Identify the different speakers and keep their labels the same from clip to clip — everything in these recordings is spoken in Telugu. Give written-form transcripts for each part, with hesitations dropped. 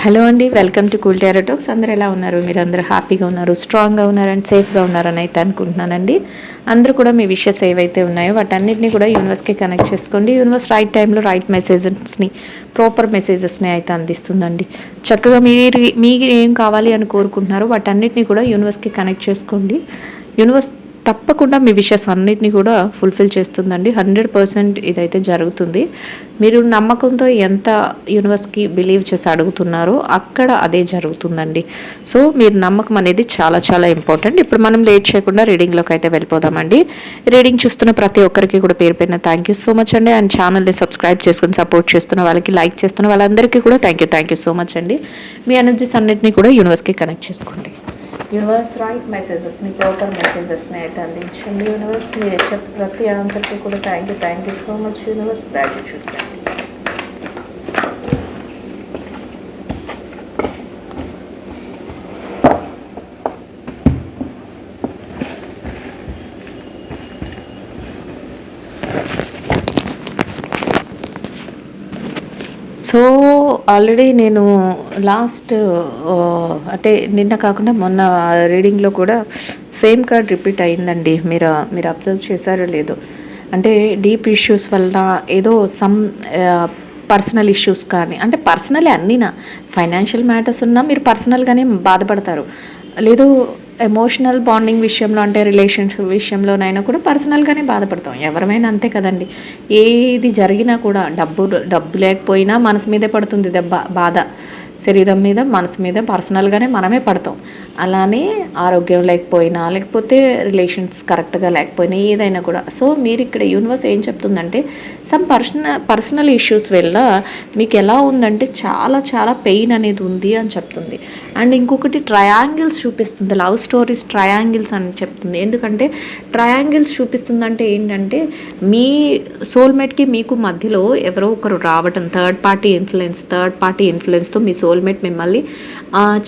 Speaker 1: హలో అండి, welcome to cool tarot talks. అందరూ ఎలా ఉన్నారు? మీరు అందరూ హ్యాపీగా ఉన్నారు, స్ట్రాంగ్గా ఉన్నారు అండ్ సేఫ్గా ఉన్నారని అయితే అనుకుంటున్నానండి. అందరూ కూడా మీ విషెస్ ఏవైతే ఉన్నాయో వాటన్నిటిని కూడా యూనివర్స్కి కనెక్ట్ చేసుకోండి. యూనివర్స్ రైట్ టైంలో రైట్ మెసేజెస్ని, ప్రాపర్ మెసేజెస్ని అయితే అందిస్తుందండి. చక్కగా మీరు ఏం కావాలి అని కోరుకుంటున్నారో వాటన్నిటిని కూడా యూనివర్స్కి కనెక్ట్ చేసుకోండి. యూనివర్స్ తప్పకుండా మీ విషెస్ అన్నిటిని కూడా ఫుల్ఫిల్ చేస్తుందండి. 100% ఇదైతే జరుగుతుంది. మీరు నమ్మకంతో ఎంత యూనివర్స్కి బిలీవ్ చేసి అడుగుతున్నారో అక్కడ అదే జరుగుతుందండి. సో మీరు నమ్మకం అనేది చాలా చాలా ఇంపార్టెంట్. ఇప్పుడు మనం లేట్ చేయకుండా రీడింగ్లోకి అయితే వెళ్ళిపోదామండి. రీడింగ్ చూస్తున్న ప్రతి ఒక్కరికి కూడా పేరు పైన థ్యాంక్ యూ సో మచ్ అండి. అండ్ ఛానల్ని సబ్స్క్రైబ్ చేసుకుని సపోర్ట్ చేస్తున్న వాళ్ళకి, లైక్ చేస్తున్న వాళ్ళందరికీ కూడా థ్యాంక్ యూ సో మచ్ అండి. మీ ఎనర్జీస్ అన్నిటిని కూడా యూనివర్స్కి కనెక్ట్ చేసుకోండి. యూనివర్స్ రైట్ మెసేజెస్ని, ప్రాపర్ మెసేజెస్ని అయితే అందించండి. యూనివర్స్ మీరు ఇచ్చే ప్రతి ఆన్సర్కి కూడా thank you so much universe. Gratitude. So already నేను లాస్ట్ అంటే నిన్న కాకుండా మొన్న రీడింగ్లో కూడా సేమ్ కార్డ్ రిపీట్ అయిందండి. మీరు అబ్జర్వ్ చేశారో లేదో. అంటే డీప్ ఇష్యూస్ వల్ల ఏదో సమ్ పర్సనల్ ఇష్యూస్ కానీ, అంటే పర్సనలే అన్నీనా, ఫైనాన్షియల్ మ్యాటర్స్ ఉన్నా మీరు పర్సనల్గానే బాధపడతారు. లేదు ఎమోషనల్ బాండింగ్ విషయంలో, అంటే రిలేషన్షిప్ విషయంలోనైనా కూడా పర్సనల్గానే బాధపడతాం. ఎవరమైనా అంతే కదండి. ఏది జరిగినా కూడా డబ్బు లేకపోయినా మనసు మీదే పడుతుంది దెబ్బ, బాధ. శరీరం మీద, మనసు మీద పర్సనల్గానే మనమే పడతాం. అలానే ఆరోగ్యం లేకపోయినా, లేకపోతే రిలేషన్స్ కరెక్ట్గా లేకపోయినా, ఏదైనా కూడా. సో మీరు ఇక్కడ యూనివర్స్ ఏం చెప్తుందంటే సమ్ పర్సనల్ ఇష్యూస్ వల్ల మీకు ఎలా ఉందంటే చాలా చాలా పెయిన్ అనేది ఉంది అని చెప్తుంది. అండ్ ఇంకొకటి ట్రయాంగిల్స్ చూపిస్తుంది, లవ్ స్టోరీస్ ట్రయాంగిల్స్ అని చెప్తుంది. ఎందుకంటే ట్రయాంగిల్స్ చూపిస్తుందంటే ఏంటంటే మీ సోల్మేట్కి మీకు మధ్యలో ఎవరో ఒకరు రావటం, థర్డ్ పార్టీ ఇన్ఫ్లుయెన్స్తో మీ సోల్మేట్ మిమ్మల్ని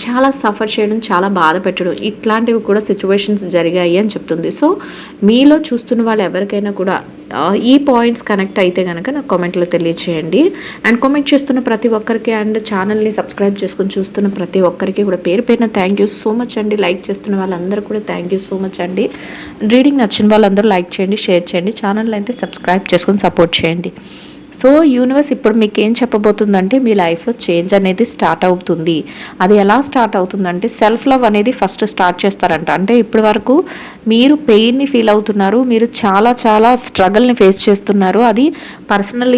Speaker 1: చాలా సఫర్ చేయడం, చాలా బాధ పెట్టడం, ఇట్లాంటివి కూడా సిచ్యువేషన్స్ జరిగాయి అని చెప్తుంది. సో మీలో చూస్తున్న వాళ్ళు ఎవరికైనా కూడా ఈ పాయింట్స్ కనెక్ట్ అయితే కనుక నాకు కామెంట్లో తెలియచేయండి. అండ్ కామెంట్ చేస్తున్న ప్రతి ఒక్కరికి అండ్ ఛానల్ని సబ్స్క్రైబ్ చేసుకుని చూస్తున్న ప్రతి ఒక్కరికి కూడా పేరు పేరున థ్యాంక్ యూ సో మచ్ అండి. లైక్ చేస్తున్న వాళ్ళందరూ కూడా థ్యాంక్ యూ సో మచ్ అండి. రీడింగ్ నచ్చిన వాళ్ళందరూ లైక్ చేయండి, షేర్ చేయండి, ఛానల్ అయితే సబ్స్క్రైబ్ చేసుకుని సపోర్ట్ చేయండి. సో యూనివర్స్ ఇప్పుడు మీకు ఏం చెప్పబోతుందంటే మీ లైఫ్లో చేంజ్ అనేది స్టార్ట్ అవుతుంది. అది ఎలా స్టార్ట్ అవుతుందంటే సెల్ఫ్ లవ్ అనేది ఫస్ట్ స్టార్ట్ చేస్తారంట. అంటే ఇప్పటి వరకు మీరు పెయిన్ని ఫీల్ అవుతున్నారు, మీరు చాలా చాలా స్ట్రగల్ని ఫేస్ చేస్తున్నారు. అది పర్సనల్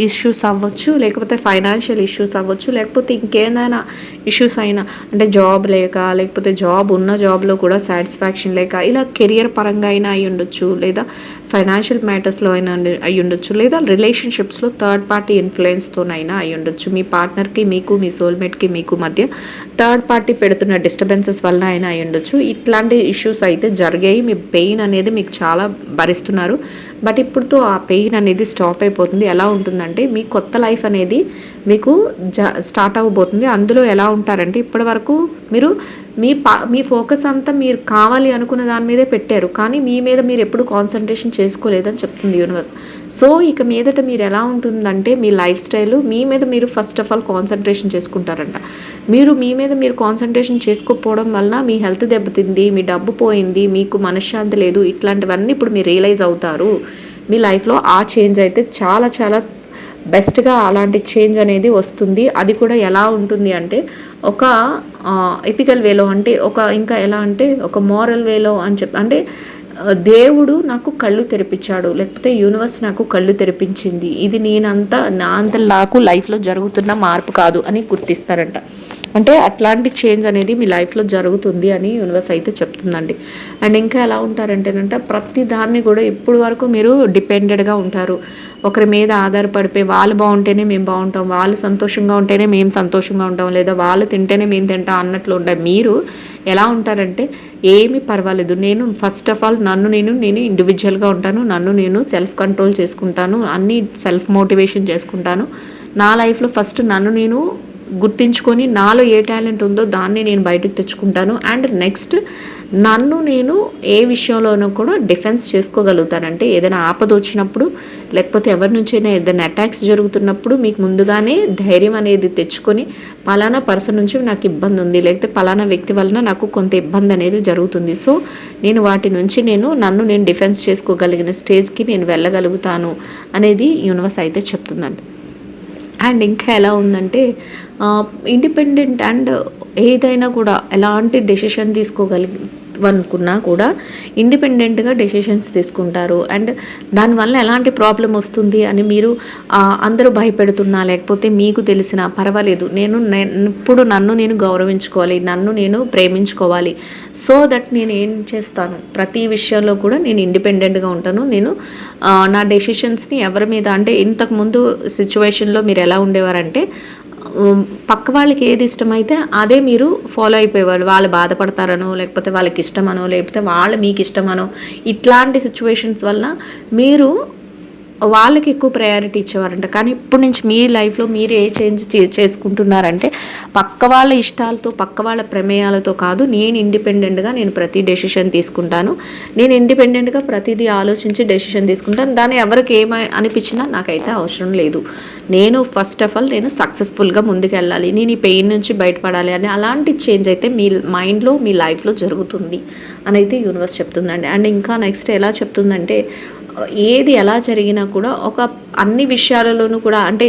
Speaker 1: ఇష్యూస్ అవ్వచ్చు, లేకపోతే ఫైనాన్షియల్ ఇష్యూస్ అవ్వచ్చు, లేకపోతే ఇంకేదైనా ఇష్యూస్ అయినా, అంటే జాబ్ లేక, లేకపోతే జాబ్ ఉన్న జాబ్లో కూడా సాటిస్ఫాక్షన్ లేక, ఇలా కెరియర్ పరంగా అయినా అయి ఉండొచ్చు, లేదా ఫైనాన్షియల్ మ్యాటర్స్లో అయినా అయి ఉండొచ్చు, లేదా రిలేషన్షిప్స్లో థర్డ్ పార్టీ ఇన్ఫ్లుయెన్స్తోనైనా అయి ఉండొచ్చు. మీ పార్ట్నర్కి మీకు, మీ సోల్మేట్కి మీకు మధ్య థర్డ్ పార్టీ పెడుతున్న డిస్టర్బెన్సెస్ వల్ల అయినా అయి ఉండొచ్చు. ఇట్లాంటి ఇష్యూస్ అయితే జరిగాయి. మీ పెయిన్ అనేది మీకు చాలా భరిస్తున్నారు. బట్ ఇప్పుడుతో ఆ పెయిన్ అనేది స్టాప్ అయిపోతుంది. ఎలా ఉంటుందంటే మీ కొత్త లైఫ్ అనేది మీకు స్టార్ట్ అవ్వబోతుంది. అందులో ఎలా ఉంటారంటే ఇప్పటి వరకు మీరు మీ ఫోకస్ అంతా మీరు కావాలి అనుకున్న దాని మీదే పెట్టారు, కానీ మీ మీద మీరు ఎప్పుడు కాన్సన్ట్రేషన్ చేసుకోలేదని చెప్తుంది యూనివర్స్. సో ఇక మీదట మీరు ఎలా ఉంటుందంటే మీ లైఫ్ స్టైల్ మీ మీద మీరు ఫస్ట్ ఆఫ్ ఆల్ కాన్సన్ట్రేషన్ చేసుకుంటారంట. మీ మీద మీరు కాన్సన్ట్రేషన్ చేసుకోకపోవడం వలన మీ హెల్త్ దెబ్బతింది, మీ డబ్బు పోయింది, మీకు మనశ్శాంతి లేదు, ఇట్లాంటివన్నీ ఇప్పుడు మీరు రియలైజ్ అవుతారు. మీ లైఫ్లో ఆ చేంజ్ అయితే చాలా చాలా బెస్ట్గా అలాంటి చేంజ్ అనేది వస్తుంది. అది కూడా ఎలా ఉంటుంది అంటే ఒక ఎథికల్ వేలో, అంటే ఇంకా ఎలా అంటే ఒక మోరల్ వేలో అని అంటే దేవుడు నాకు కళ్ళు తెరిపించాడు, లేకపోతే యూనివర్స్ నాకు కళ్ళు తెరిపించింది, ఇది నా అంత నాకు లైఫ్లో జరుగుతున్న మార్పు కాదు అని గుర్తిస్తారంట. అంటే అట్లాంటి చేంజ్ అనేది మీ లైఫ్లో జరుగుతుంది అని యూనివర్స్ అయితే చెప్తుందండి. అండ్ ఇంకా ఎలా ఉంటారంటేనంట ప్రతి దాన్ని కూడా ఇప్పుడు వరకు మీరు డిపెండెడ్గా ఉంటారు, ఒకరి మీద ఆధారపడిపోయి వాళ్ళు బాగుంటేనే మేము బాగుంటాం, వాళ్ళు సంతోషంగా ఉంటేనే మేము సంతోషంగా ఉంటాం, లేదా వాళ్ళు తింటేనే మేము తింటాం అన్నట్లు ఉండే మీరు ఎలా ఉంటారంటే ఏమీ పర్వాలేదు, నేను ఫస్ట్ ఆఫ్ ఆల్ నేను ఇండివిజువల్గా ఉంటాను, నేను సెల్ఫ్ కంట్రోల్ చేసుకుంటాను, అన్నీ సెల్ఫ్ మోటివేషన్ చేసుకుంటాను, నా లైఫ్లో ఫస్ట్ నేను గుర్తించుకొని నాలో ఏ టాలెంట్ ఉందో దాన్ని నేను బయటకు తెచ్చుకుంటాను. అండ్ నెక్స్ట్ నన్ను నేను ఏ విషయంలోనూ కూడా డిఫెన్స్ చేసుకోగలుగుతానంటే ఏదైనా ఆపద వచ్చినప్పుడు, లేకపోతే ఎవరి నుంచైనా ఏదైనా అటాక్స్ జరుగుతున్నప్పుడు మీకు ముందుగానే ధైర్యం అనేది తెచ్చుకొని పలానా పర్సన్ నుంచి నాకు ఇబ్బంది ఉంది, లేకపోతే పలానా వ్యక్తి వలన నాకు కొంత ఇబ్బంది అనేది జరుగుతుంది, సో నేను వాటి నుంచి నన్ను నేను డిఫెన్స్ చేసుకోగలిగిన స్టేజ్కి నేను వెళ్ళగలుగుతాను అనేది యూనివర్స్ అయితే చెప్తుందండి. అండ్ ఇంకా ఎలా ఉందంటే ఇండిపెండెంట్ అండ్ ఏదైనా కూడా ఎలాంటి డెసిషన్ అనుకున్నా కూడా ఇండిపెండెంట్గా డెసిషన్స్ తీసుకుంటారు. అండ్ దానివల్ల ఎలాంటి ప్రాబ్లం వస్తుంది అని మీరు అందరూ భయపెడుతున్నా, లేకపోతే మీకు తెలిసిన పర్వాలేదు, ఇప్పుడు నన్ను నేను గౌరవించుకోవాలి, నన్ను నేను ప్రేమించుకోవాలి, సో దట్ నేను ఏం చేస్తాను, ప్రతి విషయంలో కూడా నేను ఇండిపెండెంట్గా ఉంటాను. నేను నా డెసిషన్స్ని ఎవరి మీద, అంటే ఇంతకుముందు సిచ్యువేషన్లో మీరు ఎలా ఉండేవారంటే పక్క వాళ్ళకి ఏది ఇష్టమైతే అదే మీరు ఫాలో అయిపోయేవాళ్ళు. వాళ్ళు బాధపడతారనో, లేకపోతే వాళ్ళకి ఇష్టమనో, లేకపోతే వాళ్ళు మీకు ఇష్టమనో, ఇట్లాంటి సిచ్యువేషన్స్ వల్ల మీరు వాళ్ళకి ఎక్కువ ప్రయారిటీ ఇచ్చేవారంట. కానీ ఇప్పుడు నుంచి మీ లైఫ్లో మీరు ఏ చేంజ్ చేసుకుంటున్నారంటే పక్క వాళ్ళ ఇష్టాలతో, పక్క వాళ్ళ ప్రమేయాలతో కాదు, నేను ఇండిపెండెంట్గా నేను ప్రతి డెసిషన్ తీసుకుంటాను, నేను ఇండిపెండెంట్గా ప్రతిదీ ఆలోచించి డెసిషన్ తీసుకుంటాను, దాన్ని ఎవరికి అనిపించినా నాకైతే అవసరం లేదు, నేను ఫస్ట్ ఆఫ్ ఆల్ నేను సక్సెస్ఫుల్గా ముందుకు వెళ్ళాలి, నేను ఈ పెయిన్ నుంచి బయటపడాలి అని అలాంటి చేంజ్ అయితే మీ మైండ్లో మీ లైఫ్లో జరుగుతుంది అని అయితే యూనివర్స్ చెప్తుందండి. అండ్ ఇంకా నెక్స్ట్ ఎలా చెప్తుందంటే ఏది ఎలా జరిగినా కూడా అన్ని విషయాలలోనూ కూడా అంటే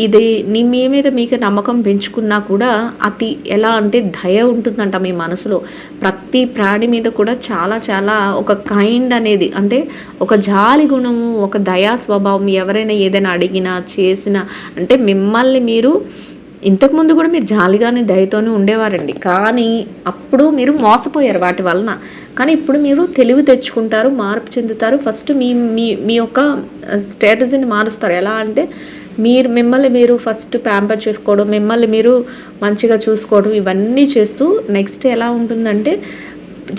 Speaker 1: ఇది మీ మీద మీకు నమ్మకం పెంచుకున్నా కూడా అది ఎలా అంటే దయ ఉంటుందంట మీ మనసులో. ప్రతి ప్రాణి మీద కూడా చాలా చాలా ఒక కైండ్ అనేది, అంటే ఒక జాలి గుణము, ఒక దయా స్వభావం, ఎవరైనా ఏదైనా అడిగినా చేసినా, అంటే మిమ్మల్ని మీరు ఇంతకుముందు కూడా మీరు జాలిగానే దయతోనే ఉండేవారండి, కానీ అప్పుడు మీరు మోసపోయారు వాటి వలన. కానీ ఇప్పుడు మీరు తెలివి తెచ్చుకుంటారు, మార్పు చెందుతారు, ఫస్ట్ మీ యొక్క స్ట్రాటజీని మారుస్తారు. ఎలా అంటే మిమ్మల్ని మీరు ఫస్ట్ ప్యాంపర్ చేసుకోవడం, మిమ్మల్ని మీరు మంచిగా చూసుకోవడం, ఇవన్నీ చేస్తూ నెక్స్ట్ ఎలా ఉంటుందంటే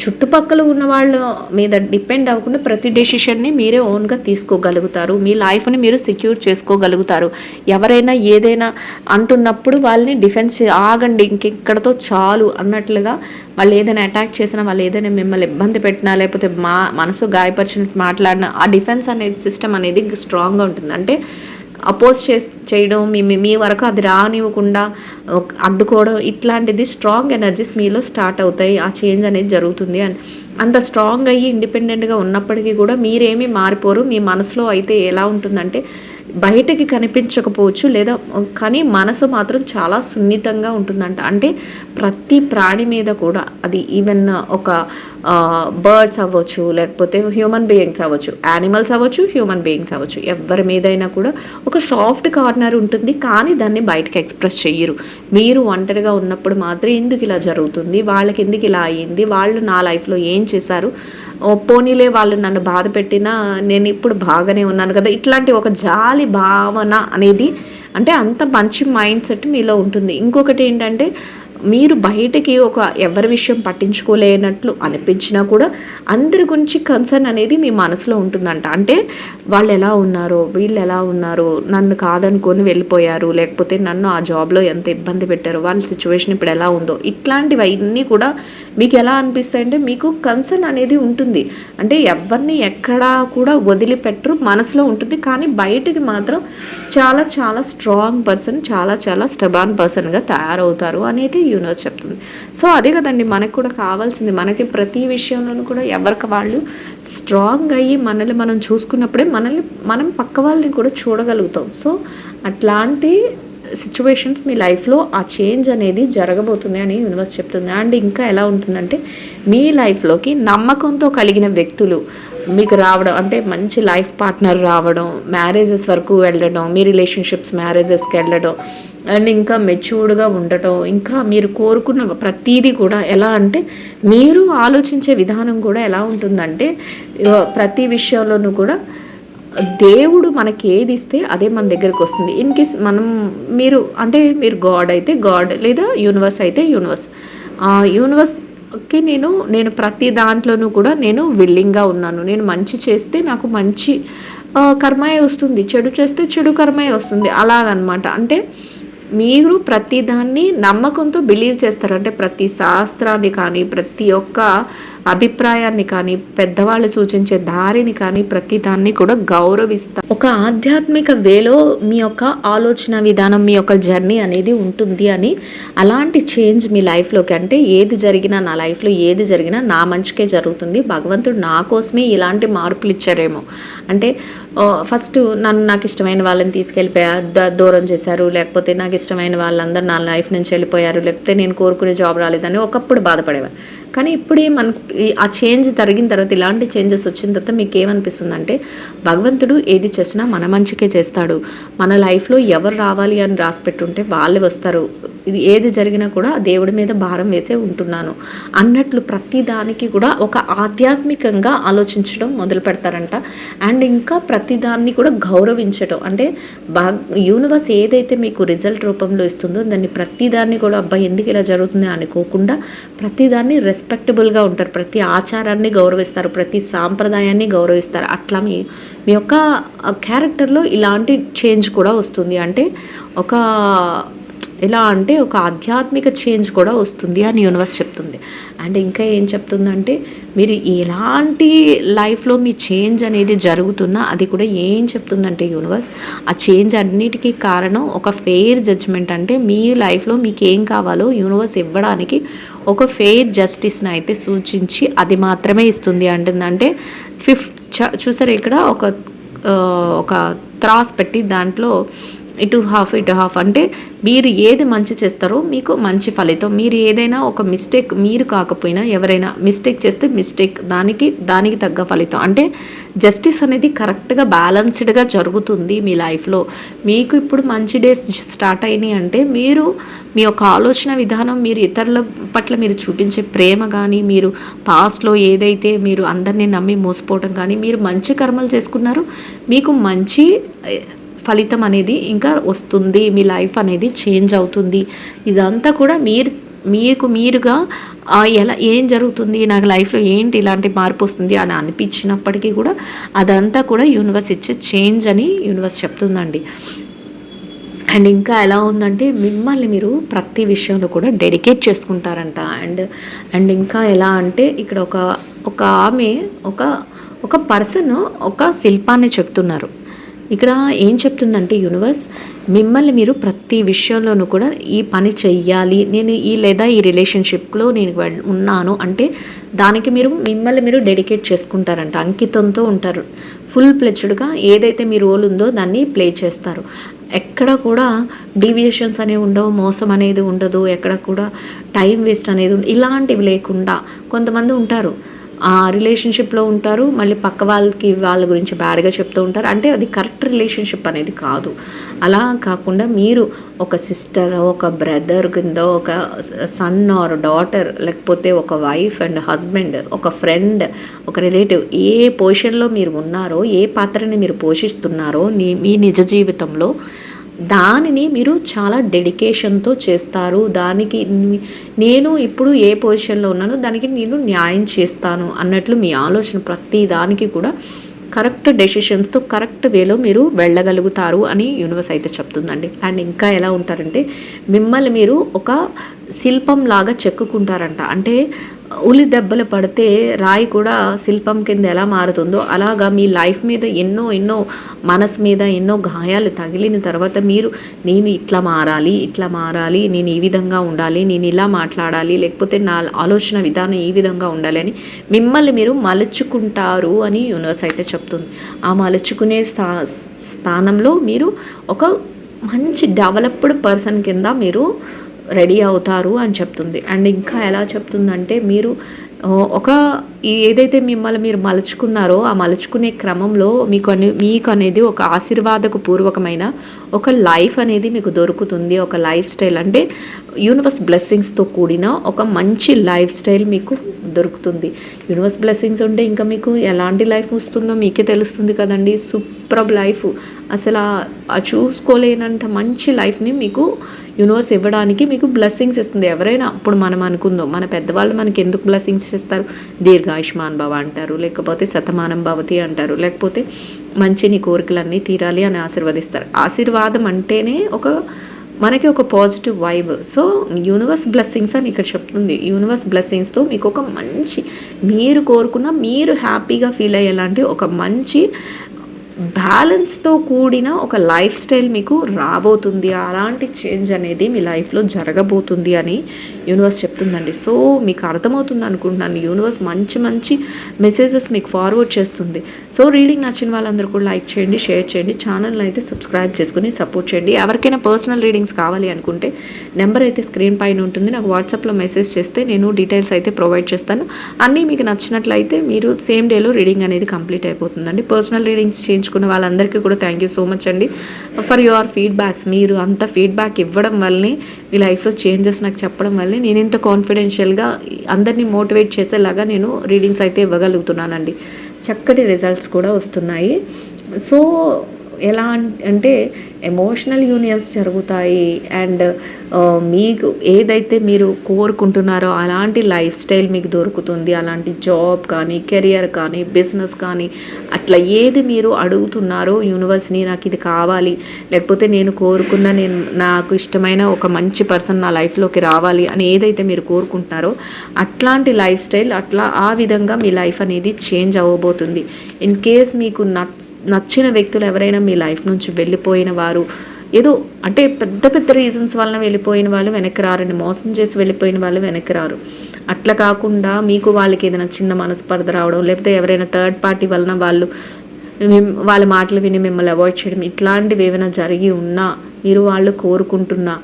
Speaker 1: చుట్టుపక్కల ఉన్న వాళ్ళ మీద డిపెండ్ అవ్వకుండా ప్రతి డెసిషన్ని మీరే ఓన్గా తీసుకోగలుగుతారు, మీ లైఫ్ని మీరు సెక్యూర్ చేసుకోగలుగుతారు. ఎవరైనా ఏదైనా అంటున్నప్పుడు వాళ్ళని డిఫెన్స్ ఆగండి, ఇంకెక్కడతో చాలు అన్నట్లుగా, వాళ్ళు ఏదైనా అటాక్ చేసినా, వాళ్ళు ఏదైనా మిమ్మల్ని ఇబ్బంది పెట్టినా, లేకపోతే మనసు గాయపరిచినట్టు మాట్లాడినా, ఆ డిఫెన్స్ అనేది సిస్టమ్ అనేది స్ట్రాంగ్గా ఉంటుంది. అంటే అపోజ్ చేయడం, మీ వరకు అది రానివ్వకుండా అడ్డుకోవడం, ఇట్లాంటిది స్ట్రాంగ్ ఎనర్జీస్ మీలో స్టార్ట్ అవుతాయి, ఆ చేంజ్ అనేది జరుగుతుంది. అని అంత స్ట్రాంగ్ అయ్యి ఇండిపెండెంట్గా ఉన్నప్పటికీ కూడా మీరేమీ మారిపోరు. మీ మనసులో అయితే ఎలా ఉంటుందంటే బయటకి కనిపించకపోవచ్చు, లేదా కానీ మనసు మాత్రం చాలా సున్నితంగా ఉంటుందంట. అంటే ప్రతి ప్రాణి మీద కూడా, అది ఈవెన్ ఒక బర్డ్స్ అవ్వచ్చు, లేకపోతే హ్యూమన్ బీయింగ్స్ అవ్వచ్చు, యానిమల్స్ అవ్వచ్చు, హ్యూమన్ బీయింగ్స్ అవ్వచ్చు, ఎవరి మీదైనా కూడా ఒక సాఫ్ట్ కార్నర్ ఉంటుంది, కానీ దాన్ని బయటకు ఎక్స్ప్రెస్ చెయ్యరు. మీరు ఒంటరిగా ఉన్నప్పుడు మాత్రం ఎందుకు ఇలా జరుగుతుంది, వాళ్ళకి ఎందుకు ఇలా అయ్యింది, వాళ్ళు నా లైఫ్లో ఏం చేశారు, పోనీలే వాళ్ళు నన్ను బాధ పెట్టినా నేను ఇప్పుడు బాగానే ఉన్నాను కదా, ఇట్లాంటి ఒక జాలి భావన అనేది, అంటే అంత మంచి మైండ్ సెట్ మీలో ఉంటుంది. ఇంకొకటి ఏంటంటే మీరు బయటకి ఎవరి విషయం పట్టించుకోలేనట్లు అనిపించినా కూడా అందరి గురించి కన్సర్న్ అనేది మీ మనసులో ఉంటుందంట. అంటే వాళ్ళు ఎలా ఉన్నారో, వీళ్ళు ఎలా ఉన్నారో, నన్ను కాదనుకొని వెళ్ళిపోయారు, లేకపోతే నన్ను ఆ జాబ్లో ఎంత ఇబ్బంది పెట్టారు, వాళ్ళ సిచ్యువేషన్ ఇప్పుడు ఎలా ఉందో, ఇట్లాంటివన్నీ కూడా మీకు ఎలా అనిపిస్తాయంటే మీకు కన్సర్న్ అనేది ఉంటుంది. అంటే ఎవరిని ఎక్కడా కూడా వదిలిపెట్టరు, మనసులో ఉంటుంది, కానీ బయటికి మాత్రం చాలా చాలా స్ట్రాంగ్ పర్సన్, చాలా చాలా స్టబాన్ పర్సన్గా తయారవుతారు అనేది యూనివర్స్ చెప్తుంది. సో అదే కదండి మనకు కూడా కావాల్సింది. మనకి ప్రతి విషయంలోనూ కూడా ఎవరికి వాళ్ళు స్ట్రాంగ్ అయ్యి మనల్ని మనం చూసుకున్నప్పుడే మనం పక్క వాళ్ళని కూడా చూడగలుగుతాం. సో అట్లాంటి సిచ్యువేషన్స్ మీ లైఫ్లో ఆ చేంజ్ అనేది జరగబోతుంది అని యూనివర్స్ చెప్తుంది. అండ్ ఇంకా ఎలా ఉంటుందంటే మీ లైఫ్లోకి నమ్మకంతో కలిగిన వ్యక్తులు మీకు రావడం, అంటే మంచి లైఫ్ పార్ట్నర్ రావడం, మ్యారేజెస్ వరకు వెళ్ళడం, మీ రిలేషన్షిప్స్ మ్యారేజెస్కి వెళ్ళడం, అండ్ ఇంకా మెచ్యూర్డ్గా ఉండటం, ఇంకా మీరు కోరుకున్న ప్రతీదీ కూడా ఎలా అంటే మీరు ఆలోచించే విధానం కూడా ఎలా ఉంటుందంటే ప్రతి విషయంలోనూ కూడా దేవుడు మనకి ఏది ఇస్తే అదే మన దగ్గరికి వస్తుంది. ఇన్ కేస్ మీరు గాడ్ అయితే గాడ్, లేదా యూనివర్స్ అయితే యూనివర్స్. యూనివర్స్కి నేను ప్రతి దాంట్లోనూ కూడా నేను విల్లింగ్గా ఉన్నాను. నేను మంచి చేస్తే నాకు మంచి కర్మయే వస్తుంది, చెడు చేస్తే చెడు కర్మయే వస్తుంది, అలాగనమాట. అంటే మీరు ప్రతిదాన్ని నమ్మకంతో బిలీవ్ చేస్తారు. అంటే ప్రతి శాస్త్రాన్ని కానీ, ప్రతి ఒక్క అభిప్రాయాన్ని కానీ, పెద్దవాళ్ళు సూచించే దారిని కానీ ప్రతి దాన్ని కూడా గౌరవిస్తారు. ఒక ఆధ్యాత్మిక వేలో మీ యొక్క ఆలోచన విధానం, మీ యొక్క జర్నీ అనేది ఉంటుంది అని, అలాంటి చేంజ్ మీ లైఫ్లోకి, అంటే ఏది జరిగినా నా లైఫ్లో ఏది జరిగినా నా మంచికే జరుగుతుంది, భగవంతుడు నా కోసమే ఇలాంటి మార్పులు ఇచ్చారేమో. అంటే ఫస్ట్ నాకు ఇష్టమైన వాళ్ళని తీసుకెళ్ళిపోయా దూరం చేశారు, లేకపోతే నాకు ఇష్టమైన వాళ్ళందరూ నా లైఫ్ నుంచి వెళ్ళిపోయారు, లేకపోతే నేను కోరుకునే జాబ్ రాలేదని ఒకప్పుడు బాధపడేవారు. కానీ ఇప్పుడే మనకి ఆ చేంజ్ జరిగిన తర్వాత, ఇలాంటి చేంజెస్ వచ్చిన తర్వాత మీకు ఏమనిపిస్తుందంటే భగవంతుడు ఏది చేసినా మన మంచికే చేస్తాడు, మన లైఫ్లో ఎవరు రావాలి అని రాసి పెట్టుంటే వాళ్ళే వస్తారు, ఇది ఏది జరిగినా కూడా దేవుడి మీద భారం వేసే ఉంటున్నాను అన్నట్లు ప్రతి దానికి కూడా ఒక ఆధ్యాత్మికంగా ఆలోచించడం మొదలు పెడతారంట. అండ్ ఇంకా ప్రతిదాన్ని కూడా గౌరవించడం, అంటే యూనివర్స్ ఏదైతే మీకు రిజల్ట్ రూపంలో ఇస్తుందో దాన్ని ప్రతిదాన్ని కూడా అబ్బాయి ఎందుకు ఇలా జరుగుతుంది అనుకోకుండా ప్రతిదాన్ని రెస్పెక్టబుల్గా ఉంటారు, ప్రతి ఆచారాన్ని గౌరవిస్తారు, ప్రతి సాంప్రదాయాన్ని గౌరవిస్తారు. అట్లా మీ యొక్క క్యారెక్టర్లో ఇలాంటి చేంజ్ కూడా వస్తుంది. అంటే ఎలా అంటే ఒక ఆధ్యాత్మిక చేంజ్ కూడా వస్తుంది అని యూనివర్స్ చెప్తుంది. అండ్ ఇంకా ఏం చెప్తుందంటే మీరు ఎలాంటి లైఫ్లో మీ చేంజ్ అనేది జరుగుతున్నా అది కూడా ఏం చెప్తుందంటే యూనివర్స్, ఆ చేంజ్ అన్నిటికీ కారణం ఒక ఫెయిర్ జడ్జ్మెంట్. అంటే మీ లైఫ్లో మీకు ఏం కావాలో యూనివర్స్ ఇవ్వడానికి ఒక ఫెయిర్ జస్టిస్ని అయితే సూచించి అది మాత్రమే ఇస్తుంది అంటుందంటే చూసారు ఇక్కడ ఒక త్రాస్ పెట్టి దాంట్లో ఇటు హాఫ్ అంటే మీరు ఏది మంచి చేస్తారో మీకు మంచి ఫలితం. మీరు ఏదైనా ఒక మిస్టేక్, మీరు కాకపోయినా ఎవరైనా మిస్టేక్ చేస్తే మిస్టేక్ దానికి తగ్గ ఫలితం. అంటే జస్టిస్ అనేది కరెక్ట్గా బ్యాలెన్స్డ్గా జరుగుతుంది మీ లైఫ్లో. మీకు ఇప్పుడు మంచి డేస్ స్టార్ట్ అయినాయి అంటే మీరు మీ యొక్క ఆలోచన విధానం, మీరు ఇతరుల పట్ల మీరు చూపించే ప్రేమ కానీ, మీరు పాస్ట్లో ఏదైతే మీరు అందరినీ నమ్మి మోసపోవడం కానీ, మీరు మంచి కర్మలు చేసుకున్నారు, మీకు మంచి ఫలితం అనేది ఇంకా వస్తుంది, మీ లైఫ్ అనేది చేంజ్ అవుతుంది. ఇదంతా కూడా మీరుగా ఏం జరుగుతుంది నాకు లైఫ్లో, ఏంటి ఇలాంటి మార్పు వస్తుంది అని అనిపించినప్పటికీ కూడా అదంతా కూడా యూనివర్స్ ఇచ్చే చేంజ్ అని యూనివర్స్ చెప్తుందండి. అండ్ ఇంకా ఎలా ఉందంటే మిమ్మల్ని మీరు ప్రతి విషయంలో కూడా డెడికేట్ చేసుకుంటారంట. అండ్ ఇంకా ఎలా అంటే ఇక్కడ ఒక ఆమె ఒక పర్సన్ ఒక శిల్పాన్ని చెప్తున్నారు. ఇక్కడ ఏం చెప్తుందంటే యూనివర్స్, మిమ్మల్ని మీరు ప్రతి విషయంలోనూ కూడా ఈ పని చెయ్యాలి, నేను ఈ రిలేషన్షిప్లో నేను ఉన్నాను అంటే దానికి మిమ్మల్ని మీరు డెడికేట్ చేసుకుంటారంట, అంకితంతో ఉంటారు, ఫుల్ ప్లెజ్డ్గా ఏదైతే మీ రోల్ ఉందో దాన్ని ప్లే చేస్తారు. ఎక్కడ కూడా డీవియేషన్స్ అనేవి ఉండవు, మోసం అనేది ఉండదు, ఎక్కడ కూడా టైం వేస్ట్ అనేది ఇలాంటివి లేకుండా కొంతమంది ఉంటారు ఆ రిలేషన్షిప్లో ఉంటారు, మళ్ళీ పక్క వాళ్ళ గురించి బ్యాడ్గా చెప్తూ ఉంటారు. అంటే అది కరెక్ట్ రిలేషన్షిప్ అనేది కాదు. అలా కాకుండా మీరు ఒక సిస్టర్, ఒక బ్రదర్ కింద, ఒక సన్ ఆర్ డాటర్, లేకపోతే ఒక వైఫ్ అండ్ హస్బెండ్, ఒక ఫ్రెండ్, ఒక రిలేటివ్, ఏ పొజిషన్లో మీరు ఉన్నారో, ఏ పాత్రని మీరు పోషిస్తున్నారో మీ నిజ జీవితంలో దానిని మీరు చాలా డెడికేషన్తో చేస్తారు. దానికి నేను ఇప్పుడు ఏ పొజిషన్లో ఉన్నానో దానికి నేను న్యాయం చేస్తాను అన్నట్లు మీ ఆలోచన ప్రతి దానికి కూడా కరెక్ట్ డెసిషన్స్తో కరెక్ట్ వేలో మీరు వెళ్ళగలుగుతారు అని యూనివర్స్ అయితే చెప్తుందండి. అండ్ ఇంకా ఎలా ఉంటారంటే మిమ్మల్ని మీరు ఒక శిల్పం లాగా చెక్కుకుంటారంట. అంటే ఉలి దెబ్బలు పడితే రాయి కూడా శిల్పం కింద ఎలా మారుతుందో అలాగా మీ లైఫ్ మీద ఎన్నో మనసు మీద ఎన్నో గాయాలు తగిలిన తర్వాత నేను ఇట్లా మారాలి, నేను ఈ విధంగా ఉండాలి, నేను ఇలా మాట్లాడాలి, లేకపోతే నా ఆలోచన విధానం ఈ విధంగా ఉండాలి అని మిమ్మల్ని మీరు మలుచుకుంటారు అని యూనివర్స్ అయితే చెప్తుంది. ఆ మలుచుకునే స్థానంలో మీరు ఒక మంచి డెవలప్డ్ పర్సన్ కింద మీరు రెడీ అవుతారు అని చెప్తుంది. అండ్ ఇంకా ఎలా చెప్తుందంటే మీరు ఏదైతే మిమ్మల్ని మీరు మలుచుకున్నారో ఆ మలుచుకునే క్రమంలో మీకు అనేది ఒక ఆశీర్వాదకు పూర్వకమైన ఒక లైఫ్ అనేది మీకు దొరుకుతుంది. ఒక లైఫ్ స్టైల్ అంటే యూనివర్స్ బ్లెస్సింగ్స్తో కూడిన ఒక మంచి లైఫ్ స్టైల్ మీకు దొరుకుతుంది. యూనివర్స్ బ్లెస్సింగ్స్ ఉంటే ఇంకా మీకు ఎలాంటి లైఫ్ వస్తుందో మీకే తెలుస్తుంది కదండి. సూపర్ లైఫ్, అసలు చూసుకోలేనంత మంచి లైఫ్ని మీకు యూనివర్స్ ఇవ్వడానికి మీకు బ్లెస్సింగ్స్ ఇస్తుంది. ఎవరైనా అప్పుడు మనం అనుకుందాం, మన పెద్దవాళ్ళు మనకి ఎందుకు బ్లెస్సింగ్స్ చేస్తారు, దీర్ఘాయుష్మాన్ భవ అంటారు, లేకపోతే శతమానం భవతి అంటారు, లేకపోతే మంచి నీ కోరికలన్నీ తీరాలి అని ఆశీర్వదిస్తారు. ఆశీర్వాదం అంటేనే ఒక మనకి ఒక positive vibe. So universe blessings అని ఇక్కడ చెప్తుంది. యూనివర్స్ బ్లెస్సింగ్స్తో మీకు ఒక మంచి, మీరు కోరుకున్న, మీరు హ్యాపీగా ఫీల్ అయ్యేలాంటి ఒక మంచి బ్యాలెన్స్తో కూడిన ఒక లైఫ్ స్టైల్ మీకు రాబోతుంది. అలాంటి చేంజ్ అనేది మీ లైఫ్లో జరగబోతుంది అని యూనివర్స్ చెప్తుందండి. సో మీకు అర్థమవుతుంది అనుకుంటున్నాను. యూనివర్స్ మంచి మంచి మెసేజెస్ మీకు ఫార్వర్డ్ చేస్తుంది. సో రీడింగ్ నచ్చిన వాళ్ళందరూ కూడా లైక్ చేయండి, షేర్ చేయండి, ఛానల్ని అయితే సబ్స్క్రైబ్ చేసుకుని సపోర్ట్ చేయండి. ఎవరికైనా పర్సనల్ రీడింగ్స్ కావాలి అనుకుంటే నెంబర్ అయితే స్క్రీన్ పైన ఉంటుంది. నాకు వాట్సాప్లో మెసేజ్ చేస్తే నేను డీటెయిల్స్ అయితే ప్రొవైడ్ చేస్తాను. అన్నీ మీకు నచ్చినట్లయితే మీరు సేమ్ డేలో రీడింగ్ అనేది కంప్లీట్ అయిపోతుందండి. పర్సనల్ రీడింగ్స్ చేయించుకున్న వాళ్ళందరికీ కూడా థ్యాంక్ యూ సో మచ్ అండి ఫర్ యువర్ ఫీడ్బ్యాక్స్. మీరు అంత ఫీడ్బ్యాక్ ఇవ్వడం వల్లనే, మీ లైఫ్లో చేంజెస్ నాకు చెప్పడం వల్లే నేను ఇంత కాన్ఫిడెన్షియల్గా అందరినీ మోటివేట్ చేసేలాగా నేను రీడింగ్స్ అయితే ఇవ్వగలుగుతున్నానండి. చక్కటి రిజల్ట్స్ కూడా వస్తున్నాయి. సో ఎలా అంటే ఎమోషనల్ యూనియన్స్ జరుగుతాయి. అండ్ మీకు ఏదైతే మీరు కోరుకుంటున్నారో అలాంటి లైఫ్ స్టైల్ మీకు దొరుకుతుంది. అలాంటి జాబ్ కానీ, కెరియర్ కానీ, బిజినెస్ కానీ, అట్లా ఏది మీరు అడుగుతున్నారో యూనివర్స్ని, నాకు ఇది కావాలి, లేకపోతే నేను కోరుకున్న, నాకు ఇష్టమైన ఒక మంచి పర్సన్ నా లైఫ్లోకి రావాలి అని ఏదైతే మీరు కోరుకుంటున్నారో అట్లాంటి లైఫ్ స్టైల్, అట్లా ఆ విధంగా మీ లైఫ్ అనేది చేంజ్ అవ్వబోతుంది. ఇన్ కేస్ మీకు నచ్చిన వ్యక్తులు ఎవరైనా మీ లైఫ్ నుంచి వెళ్ళిపోయిన వారు, ఏదో అంటే పెద్ద పెద్ద రీజన్స్ వలన వెళ్ళిపోయిన వాళ్ళు వెనక్కి రారండి. మోసం చేసి వెళ్ళిపోయిన వాళ్ళు వెనక్కి రారు. అట్లా కాకుండా మీకు వాళ్ళకి ఏదైనా చిన్న మనస్పర్ధ రావడం, లేకపోతే ఎవరైనా థర్డ్ పార్టీ వలన వాళ్ళ మాటలు విని మిమ్మల్ని అవాయిడ్ చేయడం, ఇట్లాంటివి ఏమైనా జరిగి ఉన్నా, మీరు వాళ్ళు కోరుకుంటున్నా,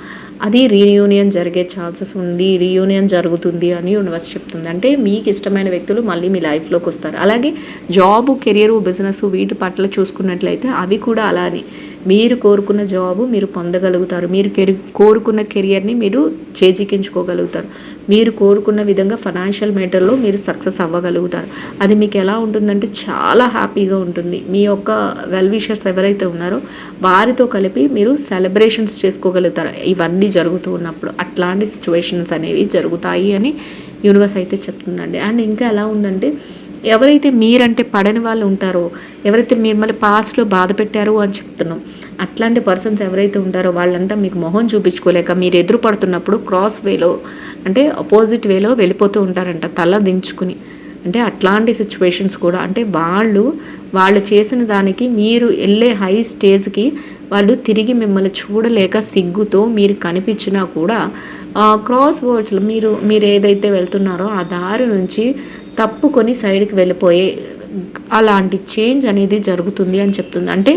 Speaker 1: అది రీయూనియన్ జరిగే ఛాన్సెస్ ఉంది, రీయూనియన్ జరుగుతుంది అని యూనివర్స్ చెప్తుంది. అంటే మీకు ఇష్టమైన వ్యక్తులు మళ్ళీ మీ లైఫ్లోకి వస్తారు. అలాగే జాబు, కెరియరు, బిజినెస్ వీటి పట్ల చూసుకున్నట్లయితే అవి కూడా అలానే మీరు కోరుకున్న జాబు మీరు పొందగలుగుతారు. మీరు కోరుకున్న కెరియర్ని మీరు చేజిక్కించుకోగలుగుతారు. మీరు కోరుకున్న విధంగా ఫైనాన్షియల్ మ్యాటర్లో మీరు సక్సెస్ అవ్వగలుగుతారు. అది మీకు ఎలా ఉంటుందంటే చాలా హ్యాపీగా ఉంటుంది. మీ యొక్క వెల్ విషర్స్ ఎవరైతే ఉన్నారో వారితో కలిపి మీరు సెలబ్రేషన్స్ చేసుకోగలుగుతారు ఇవన్నీ జరుగుతూ ఉన్నప్పుడు. అట్లాంటి సిచ్యువేషన్స్ అనేవి జరుగుతాయి అని యూనివర్స్ అయితే చెప్తుందండి. అండ్ ఇంకా ఎలా ఉందంటే, ఎవరైతే మీరంటే పడని వాళ్ళు ఉంటారో, ఎవరైతే మీరు మళ్ళీ పాస్ట్లో బాధ పెట్టారో అని చెప్తున్నాం, అట్లాంటి పర్సన్స్ ఎవరైతే ఉంటారో వాళ్ళంతా మీకు మొహం చూపించుకోలేక మీరు ఎదురు పడుతున్నప్పుడు క్రాస్ వేలో, అంటే అపోజిట్ వేలో వెళ్ళిపోతూ ఉంటారంట తల దించుకుని. అంటే అట్లాంటి సిచ్యువేషన్స్ కూడా, అంటే వాళ్ళు చేసిన దానికి మీరు వెళ్ళే హై స్టేజ్కి వాళ్ళు తిరిగి మిమ్మల్ని చూడలేక సిగ్గుతో మీరు కనిపించినా కూడా క్రాస్ వర్డ్స్లో మీరు ఏదైతే వెళ్తున్నారో ఆ దారి నుంచి తప్పుకొని సైడ్కి వెళ్ళిపోయే అలాంటి చేంజ్ అనేది జరుగుతుంది అని చెప్తుంది. అంటే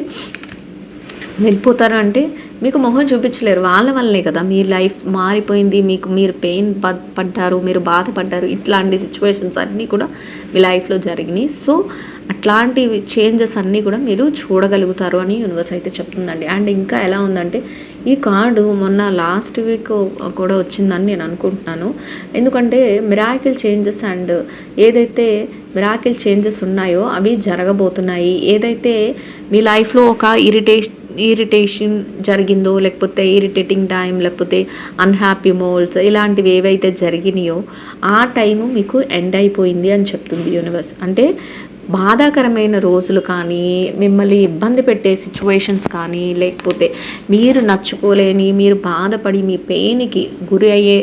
Speaker 1: వెళ్ళిపోతారు అంటే మీకు మొహం చూపించలేరు, వాళ్ళ వల్లే కదా మీ లైఫ్ మారిపోయింది, మీరు పెయిన్ పడ్డారు, మీరు బాధపడ్డారు, ఇట్లాంటి సిచ్యువేషన్స్ అన్నీ కూడా మీ లైఫ్లో జరిగినాయి. సో అట్లాంటి చేంజెస్ అన్నీ కూడా మీరు చూడగలుగుతారు అని యూనివర్స్ అయితే చెప్తుందండి. అండ్ ఇంకా ఎలా ఉందంటే, ఈ కార్డు మొన్న లాస్ట్ వీక్ కూడా వచ్చిందని నేను అనుకుంటున్నాను. ఎందుకంటే మిరాకిల్ చేంజెస్ అండ్ ఏదైతే మిరాకిల్ చేంజెస్ ఉన్నాయో అవి జరగబోతున్నాయి. ఏదైతే మీ లైఫ్లో ఒక ఇరిటేషన్ జరిగిందో, లేకపోతే ఇరిటేటింగ్ టైం, లేకపోతే అన్హ్యాపీ మోల్స్, ఇలాంటివి ఏవైతే జరిగినాయో ఆ టైము మీకు ఎండ్ అయిపోయింది అని చెప్తుంది యూనివర్స్. అంటే బాధాకరమైన రోజులు కానీ, మిమ్మల్ని ఇబ్బంది పెట్టే సిచ్యువేషన్స్ కానీ, లేకపోతే మీరు నచ్చుకోలేని, మీరు బాధపడి మీ పెయిన్కి గురి అయ్యే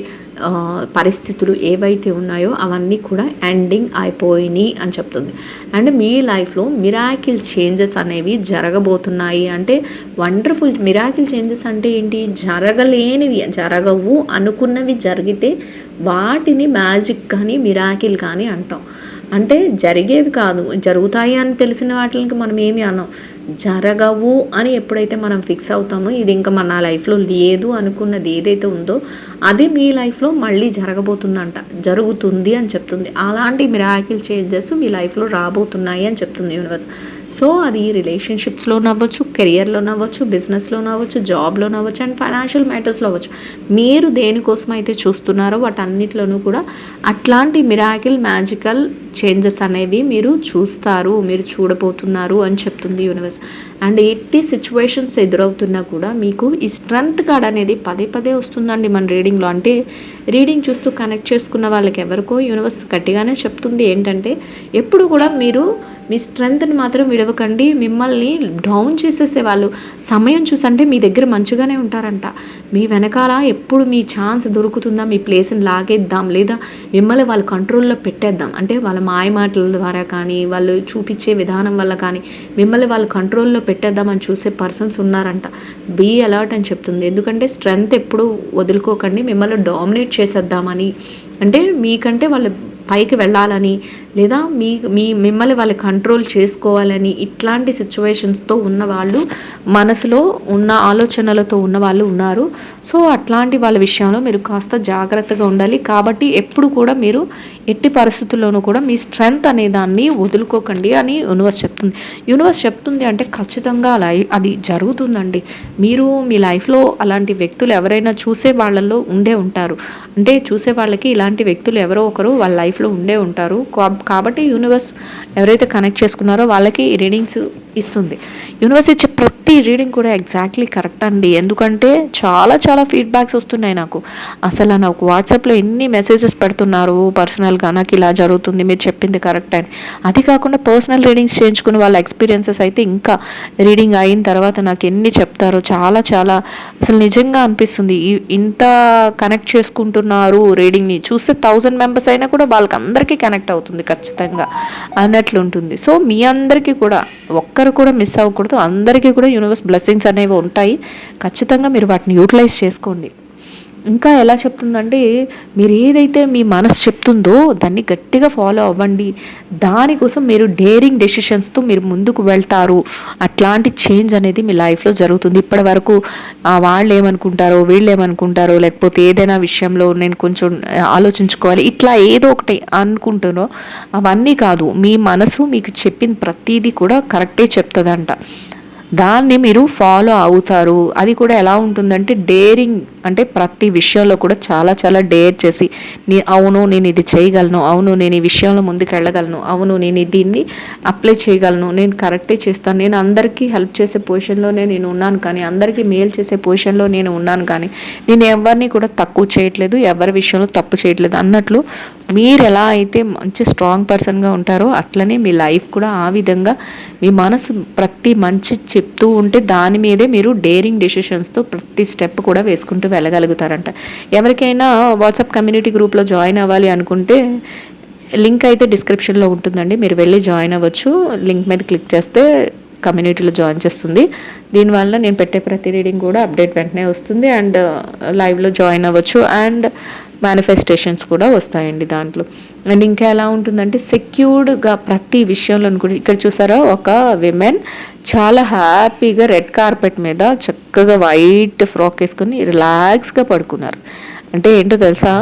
Speaker 1: పరిస్థితులు ఏవైతే ఉన్నాయో అవన్నీ కూడా ఎండింగ్ అయిపోయినాయి అని చెప్తుంది. అండ్ మీ లైఫ్లో మిరాకిల్ చేంజెస్ అనేవి జరగబోతున్నాయి. అంటే వండర్ఫుల్ మిరాకిల్ చేంజెస్ అంటే ఏంటి? జరగవు అనుకున్నవి జరిగితే వాటిని మ్యాజిక్ కానీ మిరాకిల్ కానీ అంటాం. అంటే జరిగేవి కాదు, జరుగుతాయి అని తెలిసిన వాటికి మనం ఏమి అన్నాం. జరగవు అని ఎప్పుడైతే మనం ఫిక్స్ అవుతామో, ఇది ఇంకా మన లైఫ్లో లేదు అనుకున్నది ఏదైతే ఉందో అది మీ లైఫ్లో మళ్ళీ జరుగుతుంది అని చెప్తుంది. అలాంటి మిరాకిల్ చేంజెస్ మీ లైఫ్లో రాబోతున్నాయి అని చెప్తుంది యూనివర్స్. సో అది రిలేషన్షిప్స్లో నవ్వచ్చు, కెరియర్లో నవ్వచ్చు, బిజినెస్లో నవ్వచ్చు, జాబ్లో నవ్వచ్చు, అండ్ ఫైనాన్షియల్ మ్యాటర్స్లో అవ్వచ్చు. మీరు దేనికోసం అయితే చూస్తున్నారో వాటన్నిటిలోనూ కూడా అట్లాంటి మిరాకిల్ మ్యాజికల్ చేంజెస్ అనేవి మీరు చూస్తారు, మీరు చూడబోతున్నారు అని చెప్తుంది యూనివర్స్. అండ్ ఎట్టి సిచ్యువేషన్స్ ఎదురవుతున్నా కూడా మీకు ఈ స్ట్రెంగ్త్ కార్డ్ అనేది పదే పదే వస్తుందండి మన రీడింగ్లో. అంటే రీడింగ్ చూస్తూ కనెక్ట్ చేసుకున్న వాళ్ళకి ఎవరికో యూనివర్స్ గట్టిగానే చెప్తుంది ఏంటంటే, ఎప్పుడు కూడా మీరు మీ స్ట్రెంగ్త్ని మాత్రం విడవకండి. మిమ్మల్ని డౌన్ చేసేసే వాళ్ళు సమయం చూసంటే మీ దగ్గర మంచిగానే ఉంటారంట. మీ వెనకాల ఎప్పుడు మీ ఛాన్స్ దొరుకుతుందా, మీ ప్లేస్ని లాగేద్దాం, లేదా మిమ్మల్ని వాళ్ళ కంట్రోల్లో పెట్టేద్దాం, అంటే వాళ్ళ మాయ మాటల ద్వారా కానీ వాళ్ళు చూపించే విధానం వల్ల కానీ మిమ్మల్ని వాళ్ళ కంట్రోల్లో పెట్టేద్దామని చూసే పర్సన్స్ ఉన్నారంట. బీ అలర్ట్ అని చెప్తుంది. ఎందుకంటే స్ట్రెంగ్త్ ఎప్పుడు వదులుకోకండి, మిమ్మల్ని డామినేట్ చేసేద్దామని, అంటే మీకంటే వాళ్ళు పైకి వెళ్ళాలని, లేదా మిమ్మల్ని వాళ్ళు కంట్రోల్ చేసుకోవాలని ఇట్లాంటి సిచ్యువేషన్స్తో ఉన్నవాళ్ళు, మనసులో ఉన్న ఆలోచనలతో ఉన్న వాళ్ళు ఉన్నారు. సో అట్లాంటి వాళ్ళ విషయంలో మీరు కాస్త జాగ్రత్తగా ఉండాలి. కాబట్టి ఎప్పుడు కూడా మీరు ఎట్టి పరిస్థితుల్లోనూ కూడా మీ స్ట్రెంగ్త్ అనే దాన్ని వదులుకోకండి అని యూనివర్స్ చెప్తుంది. యూనివర్స్ చెప్తుంది అంటే ఖచ్చితంగా అది జరుగుతుందండి. మీరు మీ లైఫ్లో అలాంటి వ్యక్తులు ఎవరైనా చూసే వాళ్ళల్లో ఉండే ఉంటారు. అంటే చూసే వాళ్ళకి ఇలాంటి వ్యక్తులు ఎవరో ఒకరు వాళ్ళ లైఫ్లో ఉండే ఉంటారు. కాబట్టి యూనివర్స్ ఎవరైతే కనెక్ట్ చేసుకున్నారో వాళ్ళకి రీడింగ్స్ ఇస్తుంది. యూనివర్స్ ఇచ్చే ప్రతి రీడింగ్ కూడా ఎగ్జాక్ట్లీ కరెక్ట్ అండి. ఎందుకంటే చాలా చాలా ఫీడ్బ్యాక్స్ వస్తున్నాయి నాకు. అసలు నాకు వాట్సాప్లో ఎన్ని మెసేజెస్ పెడుతున్నారు పర్సనల్గా, నాకు ఇలా జరుగుతుంది, మీరు చెప్పింది కరెక్ట్ అని. అది కాకుండా పర్సనల్ రీడింగ్స్ చేయించుకుని వాళ్ళ ఎక్స్పీరియన్సెస్ అయితే ఇంకా రీడింగ్ అయిన తర్వాత నాకు ఎన్ని చెప్తారో చాలా చాలా అసలు నిజంగా అనిపిస్తుంది. ఇంత కనెక్ట్ చేసుకుంటున్నారు రీడింగ్ని చూస్తే 1000 మెంబర్స్ అయినా కూడా వాళ్ళకి అందరికీ కనెక్ట్ అవుతుంది ఖచ్చితంగా అన్నట్లు ఉంటుంది. సో మీ అందరికీ కూడా ఒక్కరు కూడా మిస్ అవ్వకూడదు. అందరికీ కూడా యూనివర్స్ బ్లెస్సింగ్స్ అనేవి ఉంటాయి. ఖచ్చితంగా మీరు వాటిని యూటిలైజ్ చేసుకోండి. ఇంకా ఎలా చెప్తుందంటే, మీరు ఏదైతే మీ మనసు చెప్తుందో దాన్ని గట్టిగా ఫాలో అవ్వండి. దానికోసం మీరు డేరింగ్ డెసిషన్స్తో మీరు ముందుకు వెళ్తారు. అట్లాంటి చేంజ్ అనేది మీ లైఫ్లో జరుగుతుంది. ఇప్పటి వరకు వాళ్ళు ఏమనుకుంటారో, వీళ్ళు ఏమనుకుంటారో, లేకపోతే ఏదైనా విషయంలో నేను కొంచెం ఆలోచించుకోవాలి, ఇట్లా ఏదో ఒకటి అనుకుంటారో అవన్నీ కాదు. మీ మనసు మీకు చెప్పిన ప్రతిదీ కూడా కరెక్టే చెప్తుందంట. దాన్ని మీరు ఫాలో అవుతారు. అది కూడా ఎలా ఉంటుందంటే డేరింగ్, అంటే ప్రతి విషయంలో కూడా చాలా చాలా డేర్ చేసి అవును నేను ఇది చేయగలను, అవును నేను ఈ విషయంలో ముందుకు వెళ్ళగలను, అవును నేను దీన్ని అప్లై చేయగలను, నేను కరెక్టే చేస్తాను, నేను అందరికీ హెల్ప్ చేసే పొజిషన్లోనే నేను ఉన్నాను, కానీ అందరికీ మేలు చేసే పొజిషన్లో నేను ఉన్నాను, కానీ నేను ఎవరిని కూడా తక్కువ చేయట్లేదు, ఎవరి విషయంలో తప్పు చేయట్లేదు అన్నట్లు మీరు ఎలా అయితే మంచి స్ట్రాంగ్ పర్సన్గా ఉంటారో అట్లనే మీ లైఫ్ కూడా ఆ విధంగా మీ మనసు ప్రతి మంచి చెప్తూ ఉంటే దాని మీదే మీరు డేరింగ్ డెసిషన్స్తో ప్రతి స్టెప్ కూడా వేసుకుంటూ వెళ్ళగలుగుతారంట. ఎవరికైనా వాట్సాప్ కమ్యూనిటీ గ్రూప్లో జాయిన్ అవ్వాలి అనుకుంటే లింక్ అయితే డిస్క్రిప్షన్లో ఉంటుందండి, మీరు వెళ్ళి జాయిన్ అవ్వచ్చు. లింక్ మీద క్లిక్ చేస్తే కమ్యూనిటీలో జాయిన్ చేస్తుంది. దీనివల్ల నేను పెట్టే ప్రతి రీడింగ్ కూడా అప్డేట్ వెంటనే వస్తుంది. అండ్ లైవ్లో జాయిన్ అవ్వచ్చు. అండ్ మేనిఫెస్టేషన్స్ కూడా వస్తాయండి దాంట్లో. అండ్ ఇంకా ఎలా ఉంటుందంటే సెక్యూర్డ్గా ప్రతి విషయంలో కూడా, ఇక్కడ చూసారా ఒక విమెన్ చాలా హ్యాపీగా రెడ్ కార్పెట్ మీద చక్కగా వైట్ ఫ్రాక్ వేసుకొని రిలాక్స్గా పడుకున్నారు. అంటే ఏంటో తెలుసా,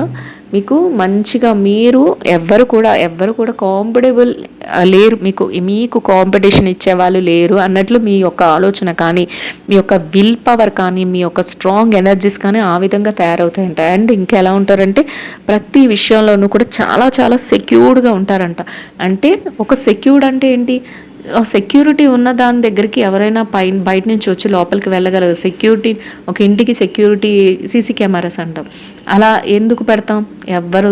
Speaker 1: మీకు మంచిగా మీరు ఎవ్వరు కూడా కాంపిటబుల్ లేరు, మీకు కాంపిటీషన్ ఇచ్చేవాళ్ళు లేరు అన్నట్లు మీ యొక్క ఆలోచన కానీ, మీ యొక్క విల్ పవర్ కానీ, మీ యొక్క స్ట్రాంగ్ ఎనర్జీస్ కానీ ఆ విధంగా తయారవుతాయంట. అండ్ ఇంకెలా ఉంటారంటే ప్రతి విషయంలోనూ కూడా చాలా చాలా సెక్యూర్డ్గా ఉంటారంట. అంటే ఒక సెక్యూర్డ్ అంటే ఏంటి, సెక్యూరిటీ ఉన్న దాని దగ్గరికి ఎవరైనా బయట నుంచి వచ్చి లోపలికి వెళ్ళగలరు. సెక్యూరిటీ, ఒక ఇంటికి సెక్యూరిటీ సీసీ కెమెరాస్ అంటాం, అలా ఎందుకు పెడతాం? ఎవ్వరు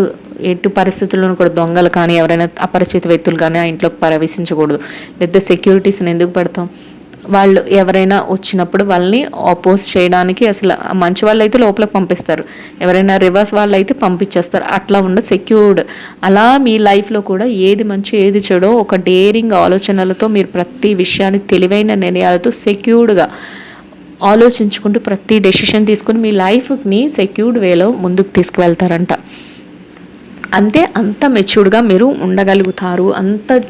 Speaker 1: ఎటు పరిస్థితుల్లోనూ కూడా దొంగలు కానీ ఎవరైనా అపరిచిత వ్యక్తులు కానీ ఆ ఇంట్లోకి ప్రవేశించకూడదు. లేదా సెక్యూరిటీస్ని ఎందుకు పెడతాం? వాళ్ళు ఎవరైనా వచ్చినప్పుడు వాళ్ళని ఆపోజ్ చేయడానికి. అసలు మంచి వాళ్ళు అయితే లోపలికి పంపిస్తారు, ఎవరైనా రివర్స్ వాళ్ళు అయితే పంపించేస్తారు. అట్లా ఉండ సెక్యూర్డ్. అలా మీ లైఫ్లో కూడా ఏది మంచి ఏది చెడో ఒక డేరింగ్ ఆలోచనలతో మీరు ప్రతి విషయాన్ని తెలివైన నిర్ణయాలతో సెక్యూర్డ్గా ఆలోచించుకుంటూ ప్రతి డెసిషన్ తీసుకుని మీ లైఫ్ని సెక్యూర్డ్ వేలో ముందుకు తీసుకువెళ్తారంట. అంత మెచ్యూర్డ్గా మీరు ఉండగలుగుతారు.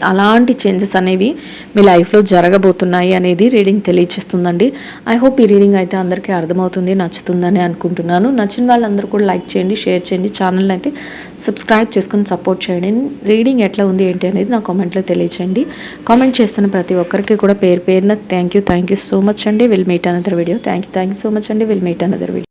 Speaker 1: అలాంటి చేంజెస్ అనేవి మీ లైఫ్లో జరగబోతున్నాయి అనేది రీడింగ్ తెలియజేస్తుందండి. ఐ హోప్ ఈ రీడింగ్ అయితే అందరికీ అర్థమవుతుంది, నచ్చుతుందని అనుకుంటున్నాను. నచ్చిన వాళ్ళందరూ కూడా లైక్ చేయండి, షేర్ చేయండి, ఛానల్ని అయితే సబ్స్క్రైబ్ చేసుకుని సపోర్ట్ చేయండి. రీడింగ్ ఎట్లా ఉంది ఏంటి అనేది నా కామెంట్లో తెలియచేయండి. కామెంట్ చేస్తున్న ప్రతి ఒక్కరికి కూడా పేరున థ్యాంక్ యూ సో మచ్ అండి. Will meet another video. Thank you so much అండి. Will meet another video.